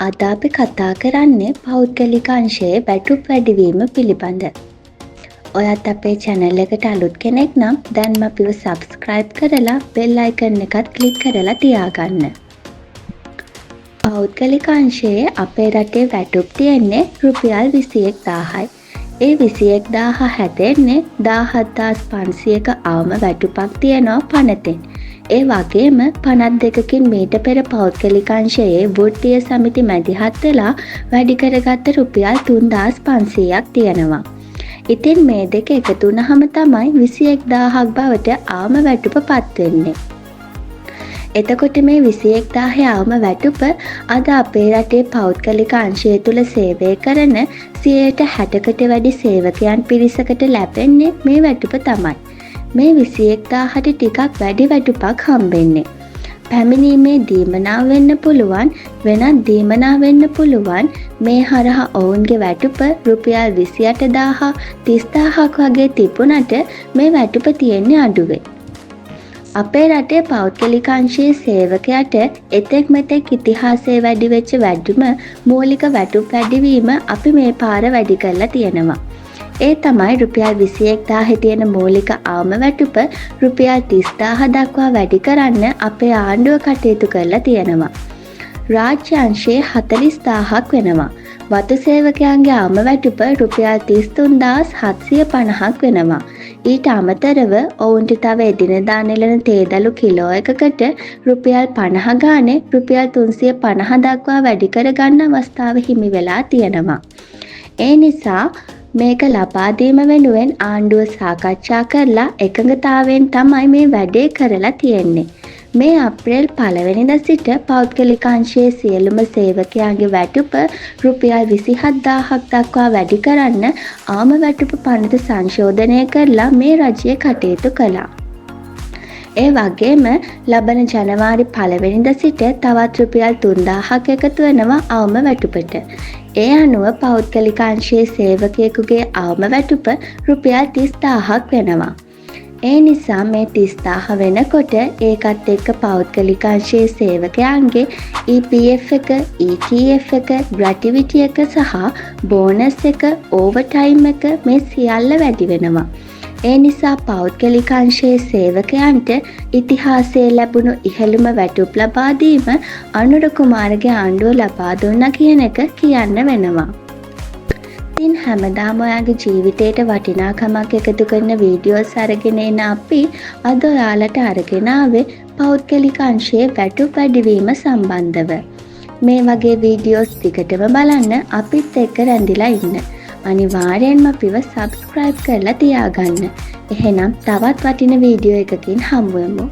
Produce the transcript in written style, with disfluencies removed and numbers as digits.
අද අපි කතා කරන්නේ පෞද්ගලික අංශයේ වැටුප් වැඩිවීම පිළිබඳ. ඔයත් අපේ channel එකට අලුත් කෙනෙක් නම් දැන්ම අපිව subscribe කරලා bell icon එකත් click කරලා තියාගන්න. පෞද්ගලික අංශයේ අපේ රටේ වැටුප් තියෙන්නේ රුපියල් 21000යි. ඒ 21000 හැදෙන්නේ 17500ක අවම වැටුපක් තියෙනවා පනතෙන්. ඒ වගේම 52කින් මීට පෙර පෞද්ගලික අංශයේ වෘත්තීය සමිති මැදිහත් වෙලා වැඩි කරගත්ත රුපියල් 3500ක් තියෙනවා. ඉතින් මේ දෙක එකතු වුණාම තමයි 21000ක් බවට අවම වැටුප පත් වෙන්නේ. එතකොට මේ 21000 අවම වැටුප අද අපේ රටේ පෞද්ගලික අංශය තුල සේවය කරන 60%කට වැඩි සේවකයන් පිරිසකට ලැබෙන්නේ මේ වැටුප තමයි. මේ 21000ට ටිකක් වැඩි වැටුපක් හම්බෙන්නේ. පැමිණීමේ දීමනාව වෙන්න පුළුවන්, වෙනත් දීමනාව වෙන්න පුළුවන්. මේ හරහා ඔවුන්ගේ වැටුප රුපියල් 28000 30000ක් වගේ තිබුණට මේ වැටුප තියෙන්නේ අඩුවේ. අපේ රටේ පෞද්ගලික අංශයේ සේවකයාට එතෙක් මෙතෙක් ඉතිහාසයේ වැඩි වෙච්ච වැඩිම මූලික වැටුප් වැඩිවීම අපි මේ පාර වැඩි කරලා තියෙනවා. ඒ තමයි රුපියල් 21000 තියෙන මූලික අවම වැටුප රුපියල් 30000 දක්වා වැඩි කරන්න අපේ ආණ්ඩුව කටයුතු කරලා තියෙනවා. රාජ්‍ය අංශයේ 40000ක් වෙනවා. වතු සේවකයන්ගේ අවම වැටුප රුපියල් 33750ක් වෙනවා. ඊට අමතරව ඔවුන්ට තව එදිනෙදා නෙළන තේදළු කිලෝ එකකට රුපියල් 50 ගානේ රුපියල් 350 දක්වා වැඩි කරගන්න අවස්ථාව හිමි වෙලා තියෙනවා. ඒ නිසා මේක ලබා දීම වෙනුවෙන් ආණ්ඩුව සාකච්ඡා කරලා එකඟතාවයෙන් තමයි මේ වැඩේ කරලා තියෙන්නේ. මේ අප්‍රේල් 1 වෙනිදා සිට පෞද්ගලික අංශයේ සියලුම සේවකයන්ගේ වැටුප රුපියල් 27000ක් දක්වා වැඩි කරන්න ආම වැටුප පනත සංශෝධනය කරලා මේ රජය කටයුතු කළා. ඒ වගේම ලබන ජනවාරි 1 වෙනිදා සිට තවත් රුපියල් 3000ක් එකතු වෙනවා අවම වැටුපට. ඒ අනුව පෞද්ගලික අංශයේ සේවකයෙකුගේ අවම වැටුප රුපියල් 30000ක් වෙනවා. ඒ නිසා මේ 30000 වෙනකොට ඒකත් එක්ක පෞද්ගලික අංශයේ සේවකයන්ගේ EPF එක, ETF එක, ග්‍රැටිවිටි එක සහ බෝනස් එක, ඕවර්ටයිම් එක මේ සියල්ල වැඩි වෙනවා. ඒ නිසා පෞද්ගලික අංශයේ සේවකයන්ට ඉතිහාසයේ ලැබුණු ඉහළම වැටුප් ලබා දීම අනුර කුමාරගේ ආණ්ඩුව ලබා දුන්නා කියන එක කියන්න වෙනවා. ඉතින් හැමදාම ඔයාගේ ජීවිතේට වටිනාකමක් එකතු කරන වීඩියෝස් අරගෙන එන අපි අද ඔයාලට අරගෙන ආවේ පෞද්ගලික අංශයේ වැටුප් වැඩිවීම සම්බන්ධව. මේ වගේ වීඩියෝස් ටිකටම බලන්න අපිත් එක්ක රැඳිලා ඉන්න. අනිවාර්යෙන්ම අපිව subscribe කරලා තියාගන්න. එහෙනම් තවත් වටින වීඩියෝ එකකින් හමු වෙමු.